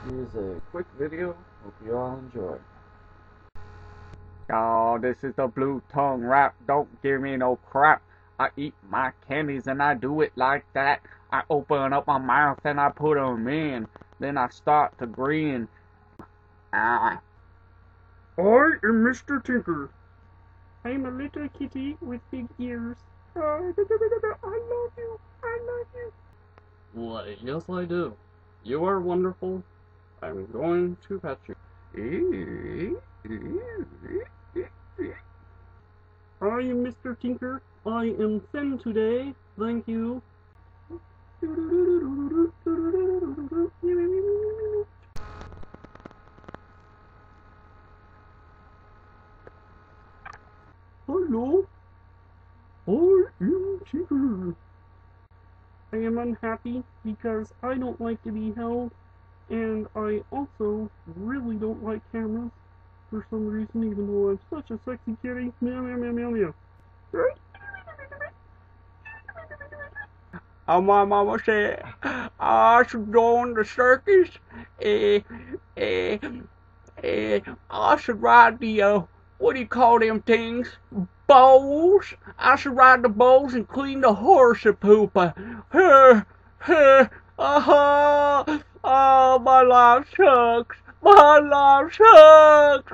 Here's a quick video. Hope you all enjoy. Oh, this is the blue tongue rap. Don't give me no crap. I eat my candies and I do it like that. I open up my mouth and I put 'em in. Then I start to grin. Ah. I am Mr. Tinker. I'm a little kitty with big ears. I love you. I love you. Why, yes I do. You are wonderful. I'm going to pet you. I am Mr. Tinker. I am thin today. Thank you. Hello. I am Tinker. I am unhappy because I don't like to be held, and I also really don't like cameras for some reason, even though I'm such a sexy kitty. Meow meow meow meow meow. My mama said I should go on the circus. I should ride the what do you call them things? Bowls. I should ride the bowls and clean the horse pooper. Oh, my life sucks. My life sucks.